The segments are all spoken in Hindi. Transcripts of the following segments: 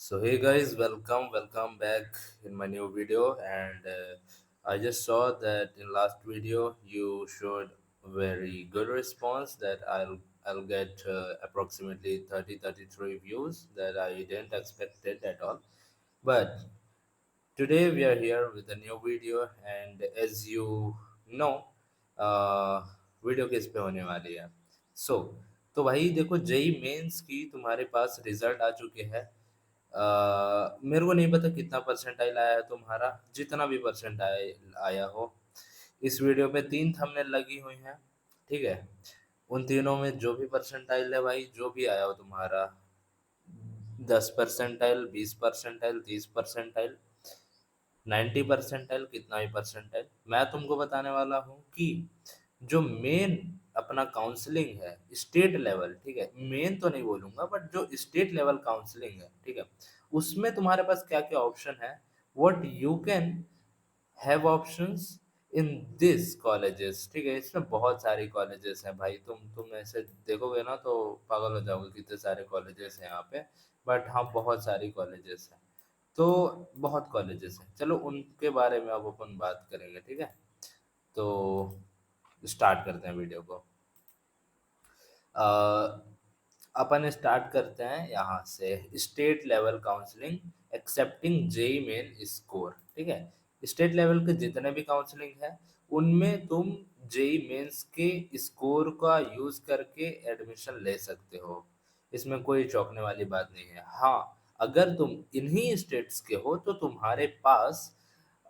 So hey guys, welcome back in my new video. And I just saw that in last video you showed very good response that I'll get approximately 33 views that I didn't expect it at all. But today we are here with a new video, and as you know, uh, video किस पे होने वाली है। सो तो भाई देखो, जेई मेंस की तुम्हारे पास रिजल्ट आ चुके हैं। मेरे को नहीं पता कितना परसेंटाइल आया है तुम्हारा, जितना भी परसेंटाइल आया हो। इस वीडियो पे 3 थंबनेल लगी हुई हैं, ठीक है। उन तीनों में जो भी परसेंटाइल है भाई, जो भी आया हो तुम्हारा, 10 परसेंटाइल, 20 परसेंटाइल, 30 परसेंटाइल, 90 परसेंटाइल, कितना भी परसेंटाइल, मैं तुमको बताने वाला हूँ कि जो मेन अपना काउंसलिंग है स्टेट लेवल, ठीक है, मेन तो नहीं बोलूंगा बट जो स्टेट लेवल काउंसलिंग है, ठीक है, उसमें तुम्हारे पास क्या क्या ऑप्शन है, what you can have options in this colleges, ठीक है। इसमें बहुत सारी कॉलेजेस हैं भाई, तुम ऐसे देखोगे ना तो पागल हो जाओगे, कितने सारे कॉलेजेस हैं यहाँ पे। बट हाँ, बहुत सारी कॉलेजेस हैं। तो बहुत कॉलेजेस हैं, चलो उनके बारे में अब अपन बात करेंगे, ठीक है। तो स्टार्ट करते हैं वीडियो को। अ, अपन स्टार्ट करते हैं यहाँ से, state level counselling accepting JEE Main score, ठीक है। स्टेट लेवल के जितने भी काउंसलिंग है उनमें तुम जेई मेंस के स्कोर का यूज करके एडमिशन ले सकते हो। इसमें कोई चौंकने वाली बात नहीं है। हाँ, अगर तुम इन्हीं स्टेट्स के हो तो तुम्हारे पास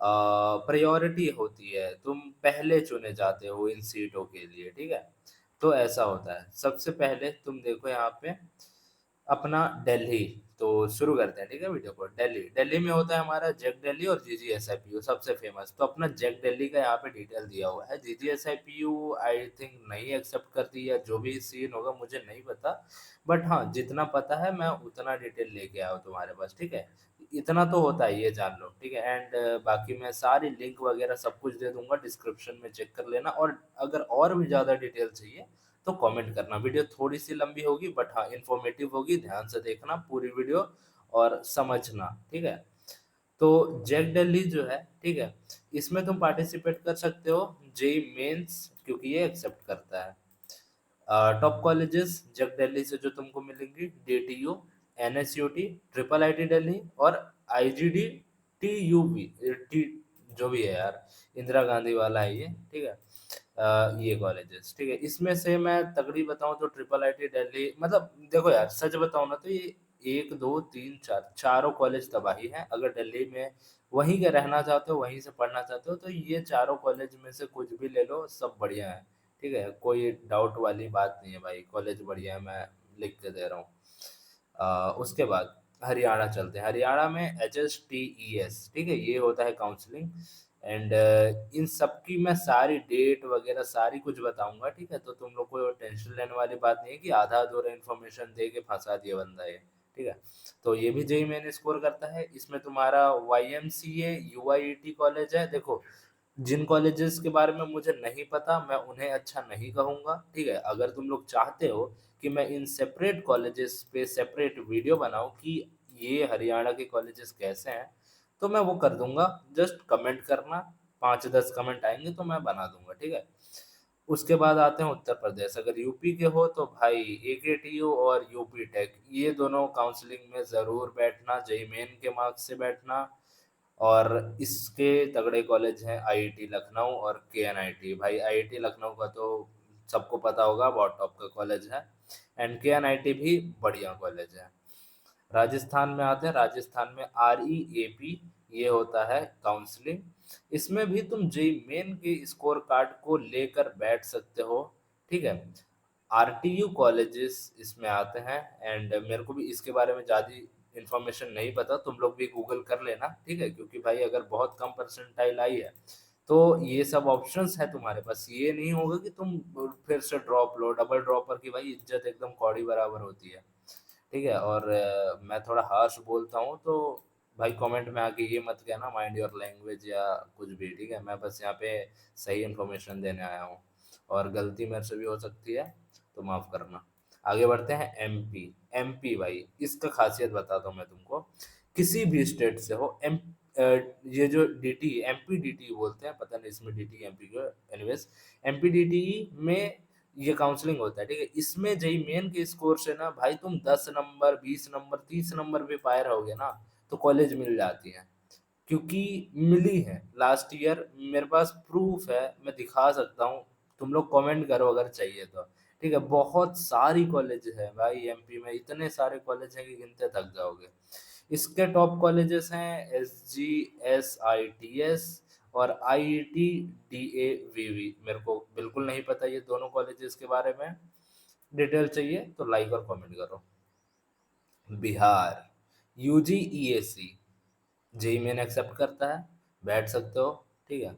प्रायोरिटी होती है, तुम पहले चुने जाते हो इन सीटों के लिए, ठीक है। तो ऐसा होता है। सबसे पहले तुम देखो यहाँ पे अपना दिल्ली। तो शुरू करते हैं, ठीक है, वीडियो को। दिल्ली दिल्ली में होता है हमारा जेक दिल्ली और जीजीएसआईपीयू सबसे फेमस। तो अपना जेक दिल्ली का यहाँ पे डिटेल दिया हुआ है। जीजीएसआईपीयू आई थिंक नहीं एक्सेप्ट करती, या जो भी सीन होगा मुझे नहीं पता। बट हाँ, जितना पता है मैं उतना डिटेल लेके आया हूँ तुम्हारे पास, ठीक है। इतना तो होता है, ये जान लो, ठीक है। एंड बाकी मैं सारी लिंक वगैरह सब कुछ दे दूंगा डिस्क्रिप्शन में, चेक कर लेना। और अगर और भी ज़्यादा डिटेल चाहिए तो कमेंट करना। वीडियो थोड़ी सी लंबी होगी बट हाँ इन्फॉर्मेटिव होगी, ध्यान से देखना पूरी वीडियो और समझना, ठीक है। तो जैक दिल्ली जो है, ठीक है, इसमें तुम पार्टिसिपेट कर सकते हो जेई मेंस, क्योंकि ये एक्सेप्ट करता है। टॉप कॉलेजेस जग दिल्ली से जो तुमको मिलेंगी, DTU, NSUT, triple IT Delhi और आईजीडी, टीयूवी, टी जो भी है यार, इंदिरा गांधी वाला है ये, ठीक है। ये कॉलेजेस, ठीक है। इसमें से मैं तगड़ी बताऊं तो ट्रिपल आईटी दिल्ली, मतलब देखो यार, सच बताऊं ना तो ये एक दो तीन चार चारों कॉलेज तबाही हैं। अगर दिल्ली में वहीं के रहना चाहते हो, वहीं से पढ़ना चाहते हो, तो ये चारों कॉलेज में से कुछ भी ले लो, सब बढ़िया है, ठीक है। कोई डाउट वाली बात नहीं है भाई, कॉलेज बढ़िया है, मैं लिख के दे रहा हूँ। उसके बाद हरियाणा चलते हैं। हरियाणा में H S T E S, ठीक है, ये होता है काउंसलिंग। एंड इन सब की मैं सारी डेट वगैरह सारी कुछ बताऊंगा, ठीक है। तो तुम लोग को टेंशन लेने वाली बात नहीं है कि आधा अधूरा इन्फॉर्मेशन दे के फंसा दिया बंदा ये, ठीक है। तो ये भी जेई मैंने स्कोर करता है। इसमें तुम्हारा Y M C A U I T college है। देखो, जिन कॉलेजेस के बारे में मुझे नहीं पता मैं उन्हें अच्छा नहीं कहूँगा, ठीक है। अगर तुम लोग चाहते हो कि मैं इन सेपरेट कॉलेजेस पे सेपरेट वीडियो बनाऊं कि ये हरियाणा के कॉलेजेस कैसे हैं, तो मैं वो कर दूंगा। जस्ट कमेंट करना, 5-10 कमेंट आएंगे तो मैं बना दूंगा, ठीक है। उसके बाद आते हैं उत्तर प्रदेश। अगर यूपी के हो तो भाई एकेटीयू और यूपी टेक, ये दोनों काउंसलिंग में ज़रूर बैठना, जेई मेन के मार्क्स से बैठना। और इसके तगड़े कॉलेज हैं आईआईटी लखनऊ और केएनआईटी। भाई आईआईटी लखनऊ का तो सबको पता होगा, बहुत टॉप का कॉलेज है। एंड केएनआईटी भी बढ़िया कॉलेज है। राजस्थान में आते हैं। राजस्थान में आर ई ए पी, ये होता है काउंसलिंग। इसमें भी तुम जेई मेन के स्कोर कार्ड को लेकर बैठ सकते हो, ठीक है। आरटीयू कॉलेजेस इसमें आते हैं। एंड मेरे को भी इसके बारे में ज़्यादा इन्फॉर्मेशन नहीं पता, तुम लोग भी गूगल कर लेना, ठीक है। क्योंकि भाई अगर बहुत कम परसेंटाइल आई है तो ये सब ऑप्शंस है तुम्हारे पास। ये नहीं होगा कि तुम फिर से ड्रॉप लो, डबल ड्रॉपर की भाई इज्जत एकदम कौड़ी बराबर होती है, ठीक है। और मैं थोड़ा हार्श बोलता हूँ तो भाई कमेंट में आके ये मत कहना माइंड योर लैंग्वेज या कुछ भी, ठीक है। मैं बस यहाँ पे सही इन्फॉर्मेशन देने आया हूँ, और गलती मेरे से भी हो सकती है तो माफ़ करना। आगे बढ़ते हैं एमपी। एमपी भाई, इसका खासियत बताता हूँ मैं तुमको। किसी भी स्टेट से हो, ये जो डीटी एमपी डीटी बोलते हैं, पता नहीं इसमें डीटी एमपी को, एनीवेज एमपी डीटी में ये काउंसलिंग होता है, ठीक है। इसमें जेई मेन के स्कोर से ना भाई तुम 10 नंबर, 20 नंबर, 30 नंबर भी पाए रहोगे ना, तो कॉलेज मिल जाती है। क्योंकि मिली है लास्ट ईयर, मेरे पास प्रूफ है, मैं दिखा सकता हूँ। तुम लोग कमेंट करो अगर चाहिए तो, ठीक है। बहुत सारी कॉलेज है भाई एमपी में, इतने सारे कॉलेज हैं कि गिनते थक जाओगे। इसके टॉप कॉलेजेस हैं S G, S I T S और I T D A V V. मेरे को बिल्कुल नहीं पता ये दोनों कॉलेजेस के बारे में, डिटेल चाहिए तो लाइक और कमेंट करो। बिहार, यूजी ई ए सी, जेई मेन एक्सेप्ट करता है, बैठ सकते हो, ठीक है।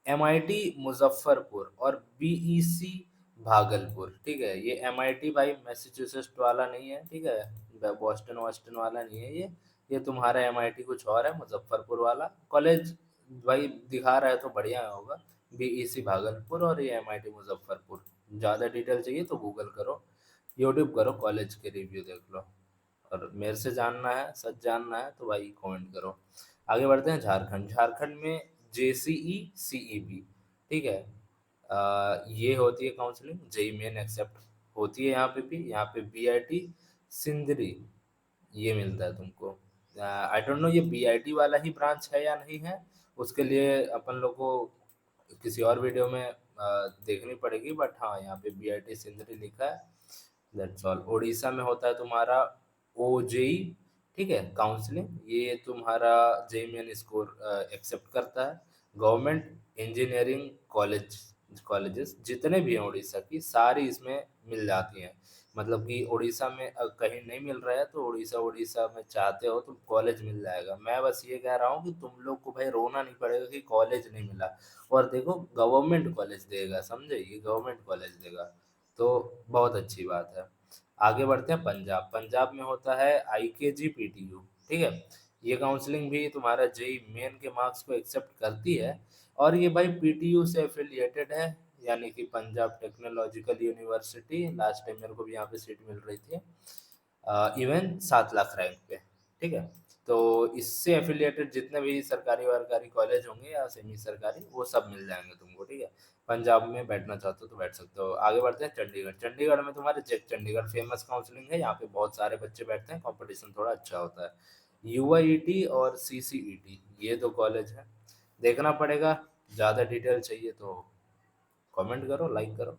एमआईटी मुजफ्फरपुर और बीईसी भागलपुर, ठीक है। ये एमआईटी भाई मैसाचुसेट्स वाला नहीं है, ठीक है, बॉस्टन वॉस्टन वाला नहीं है ये तुम्हारा एमआईटी कुछ और है, मुजफ्फरपुर वाला कॉलेज भाई दिखा रहा है तो बढ़िया होगा। बीईसी भागलपुर और ये एमआईटी मुजफ्फरपुर। ज़्यादा डिटेल चाहिए तो गूगल करो, यूट्यूब करो, कॉलेज के रिव्यू देख लो। और मेरे से जानना है, सच जानना है तो भाई कमेंट करो। आगे बढ़ते हैं झारखंड। झारखंड में जेसीई सीईबी, ठीक है। ये होती है काउंसलिंग, जेई मेन एक्सेप्ट होती है यहाँ पे भी। यहाँ पे बीआईटी सिंदरी ये मिलता है तुमको। आई डोंट नो ये बीआईटी वाला ही ब्रांच है या नहीं है, उसके लिए अपन लोग को किसी और वीडियो में देखनी पड़ेगी, बट हाँ यहाँ पे बीआईटी सिंदरी लिखा है। That's all. उड़ीसा में होता है तुम्हारा ओजेई, ठीक है, काउंसलिंग। ये तुम्हारा जेई मेन स्कोर एक्सेप्ट करता है। गवर्नमेंट इंजीनियरिंग कॉलेजेस जितने भी हैं उड़ीसा की, सारी इसमें मिल जाती हैं। मतलब कि उड़ीसा में कहीं नहीं मिल रहा है तो उड़ीसा उड़ीसा में चाहते हो तो कॉलेज मिल जाएगा। मैं बस ये कह रहा हूँ कि तुम लोग को भाई रोना नहीं पड़ेगा कि कॉलेज नहीं मिला। और देखो गवर्नमेंट कॉलेज देगा, समझे, ये गवर्नमेंट कॉलेज देगा, तो बहुत अच्छी बात है। आगे बढ़ते हैं पंजाब। पंजाब में होता है आई के जी पी टी यू, ठीक है। ये काउंसलिंग भी तुम्हारा जेई मेन के मार्क्स को एक्सेप्ट करती है। और ये भाई पीटीयू से एफिलिएटेड है, यानी कि Punjab technological university. Last time मेरे को भी यहाँ पे सीट मिल रही थी, इवन 7 लाख रैंक पे, ठीक है। तो इससे एफिलिएटेड जितने भी सरकारी वरकारी कॉलेज होंगे या सेमी सरकारी, वो सब मिल जाएंगे तुमको, ठीक है। पंजाब में बैठना चाहते हो तो बैठ सकते हो। आगे बढ़ते हैं चंडीगढ़। चंडीगढ़ में तुम्हारे जेक चंडीगढ़ फेमस काउंसलिंग है, यहाँ पे बहुत सारे बच्चे बैठते हैं, कंपटीशन थोड़ा अच्छा होता है। यूआईटी और सीसीईटी ये दो कॉलेज हैं, देखना पड़ेगा। ज़्यादा डिटेल चाहिए तो कमेंट करो, लाइक करो।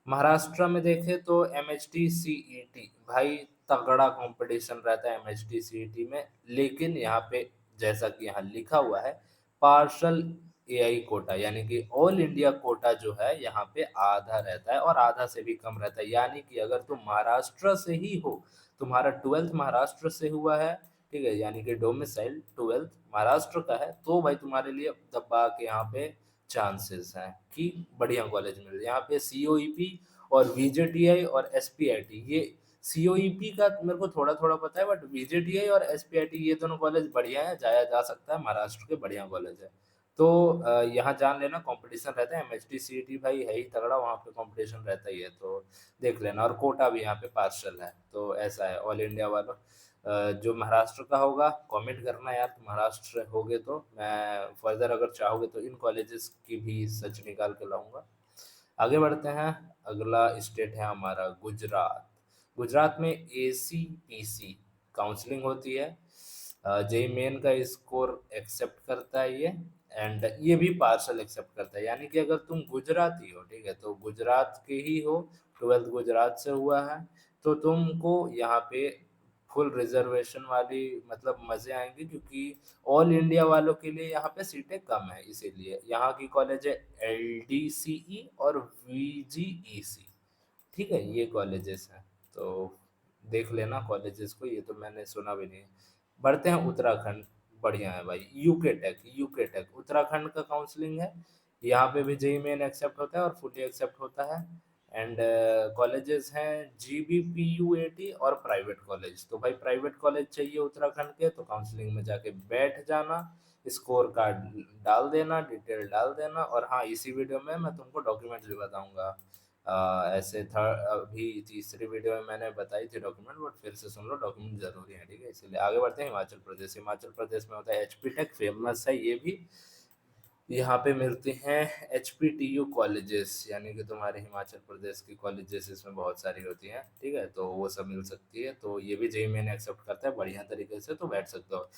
महाराष्ट्र में देखें तो M H T C E T भाई, तगड़ा कंपटीशन रहता है M H T C E T में। लेकिन यहाँ पे जैसा कि यहाँ लिखा हुआ है, पार्शल एआई कोटा, यानी कि ऑल इंडिया कोटा जो है यहाँ पे आधा रहता है और आधा से भी कम रहता है। यानी कि अगर तुम महाराष्ट्र से ही हो, तुम्हारा 12th महाराष्ट्र से हुआ है, ठीक है, यानी कि डोमिसाइल 12th महाराष्ट्र का है, तो भाई तुम्हारे लिए दबा के यहाँ पे चांसेस हैं कि बढ़िया कॉलेज मिल जाए। यहाँ पे सीओईपी और वीजेटीआई और एसपीआईटी, ये सीओईपी का मेरे को थोड़ा थोड़ा पता है, बट वीजेटीआई और एसपीआईटी ये दोनों कॉलेज बढ़िया है, जाया जा सकता है, महाराष्ट्र के बढ़िया कॉलेज है। तो यहाँ जान लेना कंपटीशन रहता है। एमएचटी सीईटी भाई है ही तगड़ा, वहाँ पे कंपटीशन रहता ही है, तो देख लेना। और कोटा भी यहाँ पे पार्शल है, तो ऐसा है ऑल इंडिया वालों। जो महाराष्ट्र का होगा कमेंट करना यार, तुम महाराष्ट्र होगे तो मैं फर्दर अगर चाहोगे तो इन कॉलेजेस की भी सच निकाल के लाऊंगा। आगे बढ़ते हैं। अगला स्टेट है हमारा गुजरात। गुजरात में एसीपीसी काउंसलिंग होती है। जेई मेन का स्कोर एक्सेप्ट करता है ये, एंड ये भी पार्सल एक्सेप्ट करता है। यानी कि अगर तुम गुजराती हो, ठीक है, तो गुजरात के ही हो, 12th गुजरात से हुआ है, तो तुमको यहाँ पे फुल रिजर्वेशन वाली मतलब मजे आएंगे, क्योंकि ऑल इंडिया वालों के लिए यहाँ पे सीटें कम है, इसीलिए यहाँ की कॉलेज है एलडीसीई और वीजीईसी, ठीक है, ये कॉलेजेस हैं। तो देख लेना कॉलेजेस को, ये तो मैंने सुना भी नहीं है। बढ़ते हैं उत्तराखंड। बढ़िया है भाई, यूके टेक उत्तराखंड का काउंसलिंग है। यहाँ पे भी जेई मेन एक्सेप्ट होता है और फुली एक्सेप्ट होता है। एंड कॉलेजेस हैं जीबीपीयूएटी और प्राइवेट कॉलेज। तो भाई प्राइवेट कॉलेज चाहिए उत्तराखंड के तो काउंसलिंग में जाके बैठ जाना, स्कोर कार्ड डाल देना, डिटेल डाल देना। और हाँ, इसी वीडियो में मैं तुमको डॉक्यूमेंट्स भी बताऊंगा, ऐसे थर्ड अभी तीसरी वीडियो में मैंने बताई थी डॉक्यूमेंट, बट फिर से सुन लो, डॉक्यूमेंट जरूरी है, ठीक है। इसीलिए आगे बढ़ते हैं। हिमाचल प्रदेश, हिमाचल प्रदेश में होता है एचपी टेक, फेमस है ये भी। यहाँ पे मिलते हैं HPTU कॉलेजेस, यानी कि तुम्हारे हिमाचल प्रदेश की कॉलेजेस इसमें बहुत सारी होती हैं, ठीक है, तो वो सब मिल सकती है। तो ये भी जेईई मेन एक्सेप्ट करता है बढ़िया तरीके से, तो बैठ सकते हो।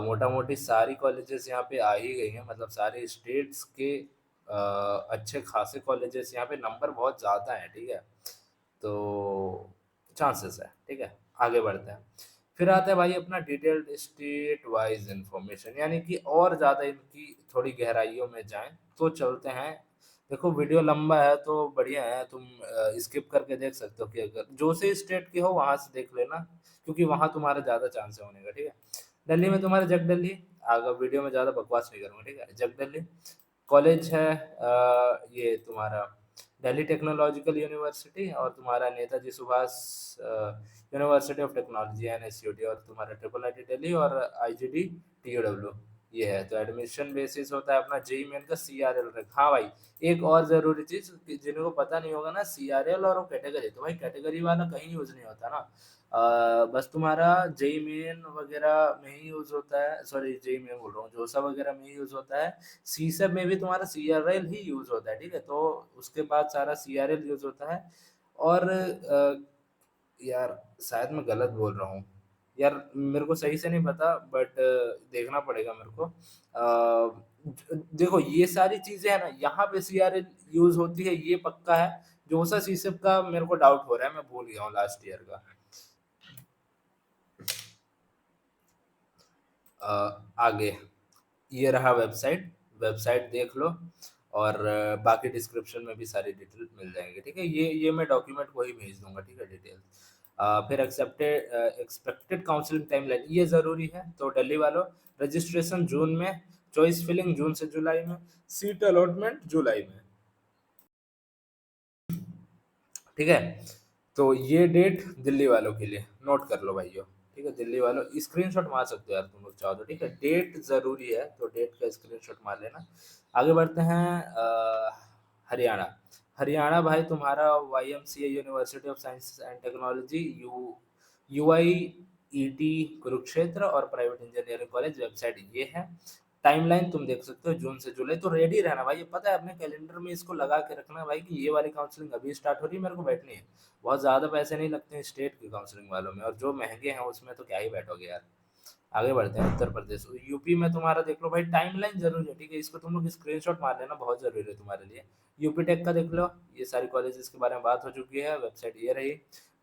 मोटा मोटी सारी कॉलेजेस यहाँ पे आ ही गई हैं, मतलब सारे स्टेट्स के अच्छे खासे कॉलेजेस यहाँ पे, नंबर बहुत ज़्यादा है, ठीक है, तो चांसेस है, ठीक है। आगे बढ़ते हैं। फिर आता है भाई अपना डिटेल्ड स्टेट वाइज इंफॉर्मेशन, यानी कि और ज़्यादा इनकी थोड़ी गहराइयों में जाएं तो चलते हैं। देखो वीडियो लंबा है तो बढ़िया है, तुम स्किप करके देख सकते हो कि अगर जो से स्टेट के हो वहां से देख लेना, क्योंकि वहां तुम्हारा ज़्यादा चांस है होने का, ठीक है। दिल्ली में तुम्हारा जग दिल्ली, अगर वीडियो में ज़्यादा बकवास नहीं करूँगा, ठीक है। जग दिल्ली कॉलेज है, ये तुम्हारा दिल्ली टेक्नोलॉजिकल यूनिवर्सिटी, और तुम्हारा Netaji Subhash university of technology NSUT, और तुम्हारा ट्रिपल आईटी दिल्ली, और IGD TUW, ये है। तो एडमिशन बेसिस होता है अपना जेई मेन का CRL रख। हाँ भाई, एक और जरूरी चीज जिनको पता नहीं होगा ना, CRL और वो कैटेगरी, तो भाई कैटेगरी वाला कहीं यूज नहीं होता ना। बस तुम्हारा जेई मेन वगैरह में ही यूज होता है, सॉरी जेई मेन बोल रहा हूँ, जोसा वगैरह में ही यूज होता है। सीसब में भी तुम्हारा CRL ही यूज होता है, ठीक है, तो उसके बाद सारा CRL यूज होता है। और यार शायद मैं गलत बोल रहा हूँ, यार मेरे को सही से नहीं पता, बट देखना पड़ेगा मेरे को। देखो ये सारी चीजें है ना, यहाँ पे CRL यूज होती है, ये पक्का है। जोसा सीसब का मेरे को डाउट हो रहा है, मैं भूल गया हूँ लास्ट ईयर का। आगे ये रहा वेबसाइट, वेबसाइट देख लो, और बाकी डिस्क्रिप्शन में भी सारी डिटेल मिल जाएंगे, ठीक है। ये मैं डॉक्यूमेंट को ही भेज दूंगा, ठीक है, डिटेल। फिर एक्सेप्टेड एक्सपेक्टेड काउंसलिंग टाइमलाइन, ये ज़रूरी है। तो दिल्ली वालों, रजिस्ट्रेशन जून में, चॉइस फिलिंग जून से जुलाई में, सीट अलॉटमेंट जुलाई में, ठीक है। तो ये डेट दिल्ली वालों के लिए नोट कर लो भाइयों, ठीक है। दिल्ली वालों स्क्रीनशॉट मार सकते हो यार तुम लोग चाहो तो, ठीक है। डेट जरूरी है, तो डेट का स्क्रीनशॉट मार लेना। आगे बढ़ते हैं। हरियाणा, हरियाणा भाई तुम्हारा YMCA university of science and technology, UIET Kurukshetra, और प्राइवेट इंजीनियरिंग कॉलेज, वेबसाइट ये है। टाइमलाइन तुम देख सकते हो जून से जुलाई, तो रेडी रहना भाई, ये पता है अपने कैलेंडर में इसको लगा के रखना भाई कि ये वाली काउंसलिंग अभी स्टार्ट हो रही है, मेरे को बैठनी है। बहुत ज़्यादा पैसे नहीं लगते हैं स्टेट की काउंसलिंग वालों में, और जो महंगे हैं उसमें तो क्या ही बैठोगे यार। आगे बढ़ते हैं। उत्तर प्रदेश, यूपी में तुम्हारा देख लो भाई, टाइमलाइन जरूरी है, ठीक है, इसको तुम लोग स्क्रीनशॉट मार लेना, बहुत जरूरी है तुम्हारे लिए। यूपी टेक का देख लो, ये सारी कॉलेजेस के बारे में बात हो चुकी है, वेबसाइट ये रही।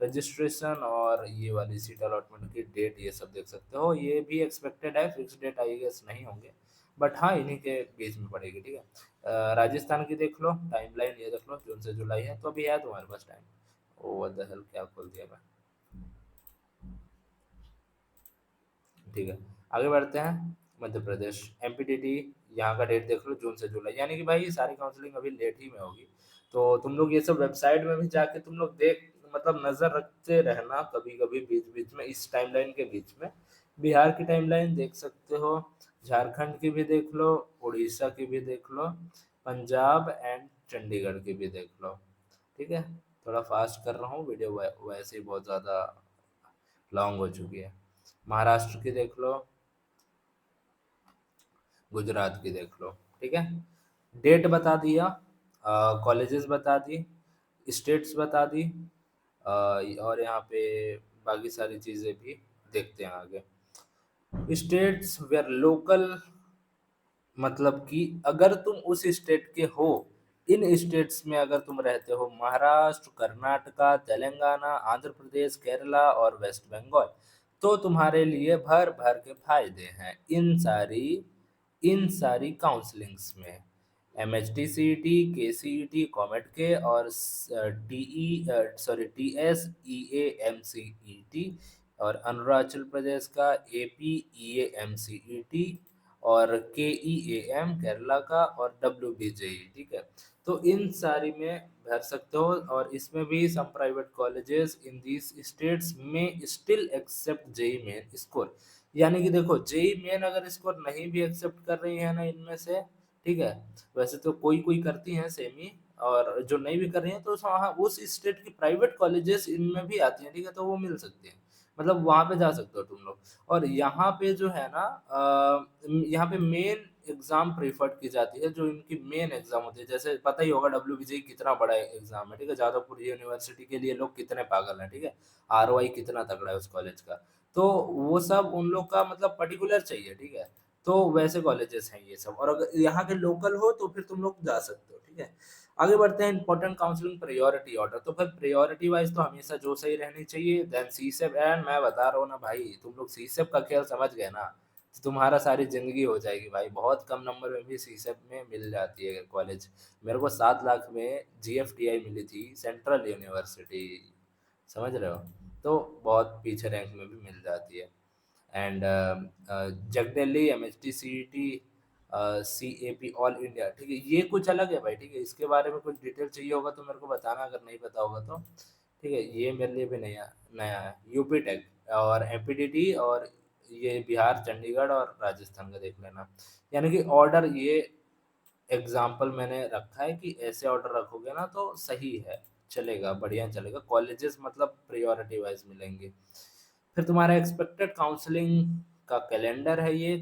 रजिस्ट्रेशन और ये वाली सीट अलॉटमेंट की डेट, ये सब देख सकते हो, ये भी एक्सपेक्टेड है, फिक्स डेट आई गेस नहीं होंगे, बट हाँ इन्हीं के बीच में पड़ेगी, ठीक है। राजस्थान की देख लो टाइमलाइन, ये देख लो जून से जुलाई है, तो अभी है तुम्हारे पास time. Oh what the hell, क्या खोल दिया मैं, ठीक है। आगे बढ़ते हैं। मध्य प्रदेश, MPTT, यहाँ का डेट देख लो जून से जुलाई, यानी कि भाई सारी काउंसलिंग अभी लेट ही में होगी। तो तुम लोग ये सब वेबसाइट में भी जाके तुम लोग देख, मतलब नज़र रखते रहना कभी कभी बीच बीच में, इस टाइमलाइन के बीच में। बिहार की टाइमलाइन देख सकते हो, झारखंड की भी देख लो, उड़ीसा की भी देख लो, पंजाब एंड चंडीगढ़ की भी देख लो, ठीक है। थोड़ा फास्ट कर रहा हूँ, वीडियो वैसे ही बहुत ज़्यादा लॉन्ग हो चुकी है। महाराष्ट्र की देख लो, गुजरात की देख लो, ठीक है। डेट बता दिया, कॉलेजेस बता दी, स्टेट्स बता दी, और यहाँ पे बाकी सारी चीज़ें भी देखते हैं आगे। स्टेट्स वेयर लोकल, मतलब कि अगर तुम उस स्टेट के हो, इन स्टेट्स में अगर तुम रहते हो, महाराष्ट्र, कर्नाटका, तेलंगाना, आंध्र प्रदेश, केरला और वेस्ट बंगाल, तो तुम्हारे लिए भर भर के फायदे हैं इन सारी काउंसलिंग्स में। MHT CET, KCET, कॉमेट के, और TES EA MCET, और अरुणाचल प्रदेश का APEA MCET, और KEAM केरला का, और WBJE, ठीक है। तो इन सारी में भर सकते हो, और इसमें भी some private colleges in these states में still accept JEE Main score, यानी कि देखो जेई मेन अगर स्कोर नहीं भी एक्सेप्ट कर रही है ना इनमें से, ठीक है, वैसे तो कोई कोई करती हैं सेमी, और जो नहीं भी कर रही हैं तो वहाँ उस स्टेट की प्राइवेट कॉलेजेस इनमें भी आती हैं, ठीक है, तो वो मिल सकती हैं, मतलब वहाँ पे जा सकते हो तुम लोग। और यहाँ पे जो है ना यहाँ पे मेन एग्जाम प्रेफर्ड की जाती है, जो इनकी मेन एग्जाम होती है, जैसे पता ही होगा डब्ल्यू कितना बड़ा एग्जाम है, ठीक है, जादवपुर यूनिवर्सिटी के लिए लोग कितने पागल हैं, ठीक है, आरओआई कितना तगड़ा है उस कॉलेज का, तो वो सब उन लोग का मतलब पर्टिकुलर चाहिए, ठीक है, तो वैसे कॉलेजेस हैं ये सब, और अगर यहाँ के लोकल हो तो फिर तुम लोग जा सकते हो, ठीक है। आगे बढ़ते हैं, इंपॉर्टेंट काउंसलिंग प्रायोरिटी ऑर्डर, तो फिर प्रायोरिटी वाइज तो हमेशा जो सही रहनी चाहिए, देन सीसेप, एंड मैं बता रहा हूँ ना भाई, तुम लोग सीसेप का खेल समझ गए ना, तो तुम्हारा सारी जिंदगी हो जाएगी भाई, बहुत कम नंबर में भी सीसेप में मिल जाती है कॉलेज। मेरे को 7 लाख में जीएफटीआई मिली थी, सेंट्रल यूनिवर्सिटी, समझ रहे हो, तो बहुत पीछे रैंक में भी मिल जाती है। एंड जगदिल्ली, MHT, CET, CAP, all India, ठीक है, ये कुछ अलग है भाई, ठीक है, इसके बारे में कुछ डिटेल चाहिए होगा तो मेरे को बताना, अगर नहीं पता होगा तो, ठीक है, ये मेरे लिए भी नया नया है। यूपी टेक और एमपीडीटी, और ये बिहार, चंडीगढ़ और राजस्थान का देख लेना, यानी कि ऑर्डर ये एग्जाम्पल मैंने रखा है कि ऐसे ऑर्डर रखोगे ना तो सही है, चलेगा, बढ़िया चलेगा, कॉलेजेस मतलब प्रायोरिटी वाइज मिलेंगे। फिर तुम्हारा एक्सपेक्टेड काउंसलिंग का कैलेंडर है ये,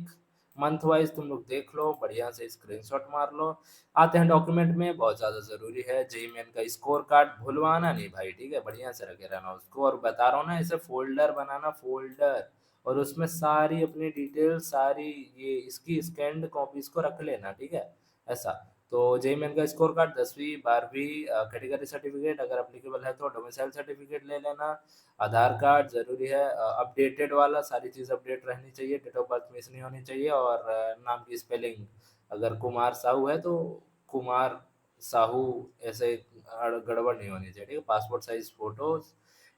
मंथ वाइज तुम लोग देख लो, बढ़िया से स्क्रीनशॉट मार लो। आते हैं डॉक्यूमेंट में, बहुत ज़्यादा ज़रूरी है जेई मेन का स्कोर कार्ड, भूलवाना नहीं भाई, ठीक है, बढ़िया से रखे रहना उसको, और बता रहा हूँ ना, इसे फोल्डर बनाना, फोल्डर, और उसमें सारी अपनी डिटेल, सारी ये इसकी स्कैंड कॉपीज को रख लेना, ठीक है, ऐसा। तो जेई मेन का स्कोर कार्ड, 10वीं 12वीं कैटेगरी सर्टिफिकेट, अगर अप्लीकेबल है तो डोमिसाइल सर्टिफिकेट ले लेना, आधार कार्ड जरूरी है, अपडेटेड वाला, सारी चीज़ अपडेट रहनी चाहिए, डेट ऑफ बर्थ मिस नहीं होनी चाहिए, और नाम की स्पेलिंग, अगर कुमार साहू है तो कुमार साहू ऐसे गड़बड़ नहीं होनी चाहिए, ठीक है, passport size photos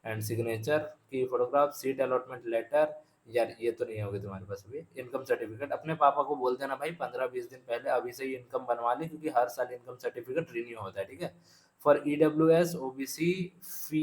and signature की फोटोग्राफ, सीट अलॉटमेंट लेटर, यार ये तो नहीं होगी तुम्हारे पास अभी, इनकम सर्टिफिकेट, अपने पापा को बोल देना भाई 15-20 दिन पहले अभी से ही इनकम बनवा ली, क्योंकि हर साल इनकम सर्टिफिकेट रिन्यू होता है, ठीक है। For EWS OBC fee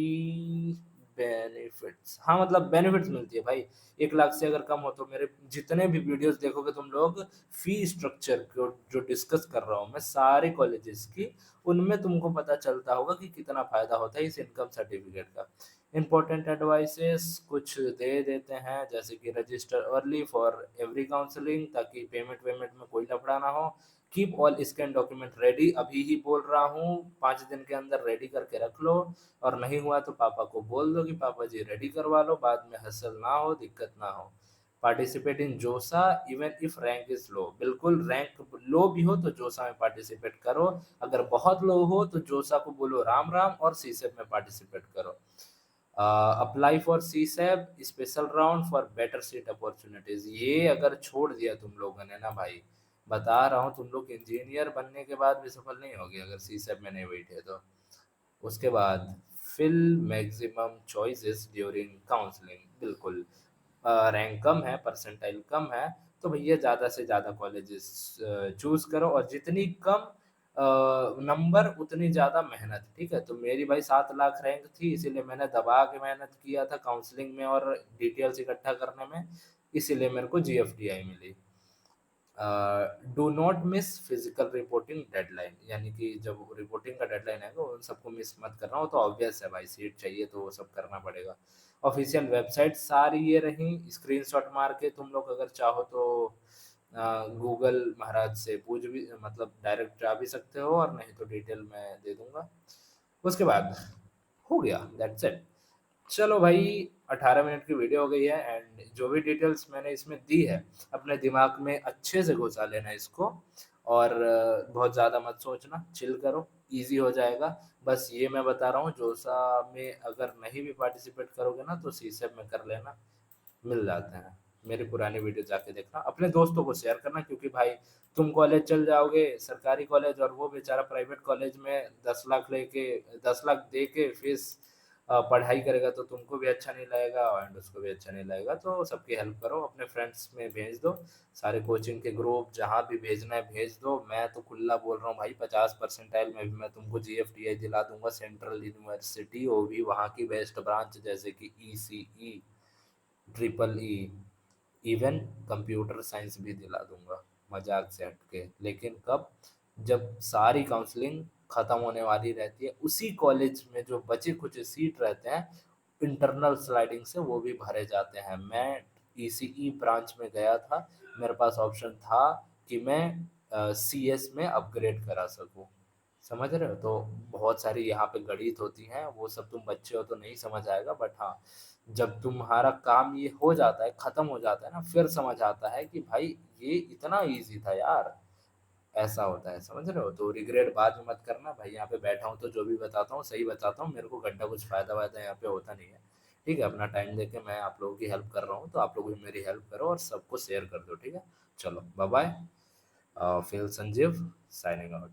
benefits, हाँ मतलब बेनिफिट्स मिलती है भाई, 1 लाख से अगर कम हो तो, मेरे जितने भी वीडियोस देखोगे तुम लोग, फी स्ट्रक्चर को जो डिस्कस कर रहा हूँ मैं सारे कॉलेजेस की, उनमें तुमको पता चलता होगा कि कितना फायदा होता है इस इनकम सर्टिफिकेट का। इंपॉर्टेंट एडवाइसेस कुछ दे देते हैं, जैसे कि register early for every counselling, ताकि पेमेंट वेमेंट में कोई लफड़ा ना हो, keep all scan document ready, अभी ही बोल रहा हूँ, 5 दिन के अंदर रेडी करके रख लो, और नहीं हुआ तो पापा को बोल दो कि पापा जी रेडी करवा लो, बाद में हसल ना हो, दिक्कत ना हो। पार्टिसिपेट इन जोसा even if rank is low, बिल्कुल रैंक लो भी हो तो जोसा में पार्टिसिपेट करो, अगर बहुत लो हो तो जोसा को बोलो राम राम, और सीसेप में पार्टिसिपेट करो। Apply for CSAB special round for better seat opportunities, ये अगर छोड़ दिया तुम लोगों ने ना भाई, बता रहा हूँ, तुम लोग इंजीनियर बनने के बाद भी सफल नहीं होगे अगर सी सैप में नहीं बैठे तो। उसके बाद fill maximum choices during counselling, बिल्कुल, रैंक कम है, परसेंटाइल कम है, तो भैया ज़्यादा से ज़्यादा कॉलेजेस चूज करो, और जितनी कम नंबर उतनी ज़्यादा मेहनत, ठीक है, तो मेरी भाई 7 लाख रैंक थी, इसीलिए मैंने दबा के मेहनत किया था काउंसलिंग में और डिटेल्स इकट्ठा करने में, इसीलिए मेरे को जीएफटीआई मिली। Do not miss physical reporting deadline, यानी कि जब रिपोर्टिंग का डेडलाइन है उन सबको मिस मत करना हो, तो ऑब्वियस है भाई, सीट चाहिए तो वो सब करना पड़ेगा। ऑफिशियल वेबसाइट सारी ये रही, स्क्रीनशॉट मार के तुम लोग अगर चाहो तो गूगल महाराज से पूछ भी, मतलब डायरेक्ट जा भी सकते हो, और नहीं तो डिटेल मैं दे दूंगा। उसके बाद हो गया, दैट्स इट। चलो भाई, 18 मिनट की वीडियो हो गई है, एंड जो भी डिटेल्स मैंने इसमें दी है, अपने दिमाग में अच्छे से घुसा लेना इसको, और बहुत ज़्यादा मत सोचना, चिल करो, इजी हो जाएगा। बस ये मैं बता रहा हूँ, जोसा में अगर नहीं भी पार्टिसिपेट करोगे ना तो सीसेप में कर लेना, मिल जाते हैं। मेरी पुरानी वीडियो जाके देखना, अपने दोस्तों को शेयर करना, क्योंकि भाई तुम कॉलेज चल जाओगे सरकारी कॉलेज, और वो बेचारा प्राइवेट कॉलेज में 10 लाख लेके, 10 लाख दे के फीस पढ़ाई करेगा, तो तुमको भी अच्छा नहीं लगेगा एंड उसको भी अच्छा नहीं लगेगा, तो सबकी हेल्प करो, अपने फ्रेंड्स में भेज दो, सारे कोचिंग के ग्रुप जहाँ भी भेजना है भेज दो। मैं तो खुला बोल रहा हूँ भाई, 50 परसेंटाइल में भी मैं तुमको जीएफटीआई दिला दूंगा, सेंट्रल यूनिवर्सिटी, वो भी वहाँ की बेस्ट ब्रांच, जैसे कि ECE, triple E, even computer science भी दिला दूंगा, मजाक से हटके, लेकिन कब, जब सारी काउंसलिंग खत्म होने वाली रहती है, उसी कॉलेज में जो बचे कुछ सीट रहते हैं इंटरनल स्लाइडिंग से वो भी भरे जाते हैं। मैं ईसीई ब्रांच में गया था, मेरे पास ऑप्शन था कि मैं सीएस में अपग्रेड करा सकूं। समझ रहे हो? तो बहुत सारी यहाँ पे गणित होती हैं, वो सब तुम बच्चे हो तो नहीं समझ आएगा, बट हाँ, जब तुम्हारा काम ये हो जाता है, खत्म हो जाता है ना, फिर समझ आता है कि भाई ये इतना इजी था यार। ऐसा होता है, समझ रहे हो? तो रिग्रेट बाद में मत करना भाई। यहाँ पे बैठा हूँ तो जो भी बताता हूँ सही बताता हूँ, मेरे को घंटा कुछ फायदा वायदा यहाँ पे होता नहीं है। ठीक है, अपना टाइम देके मैं आप लोगों की हेल्प कर रहा हूँ, तो आप लोग भी मेरी हेल्प करो और सबको शेयर कर दो। ठीक है, चलो बाय बाय। फिल संजीव साइनिंग आउट।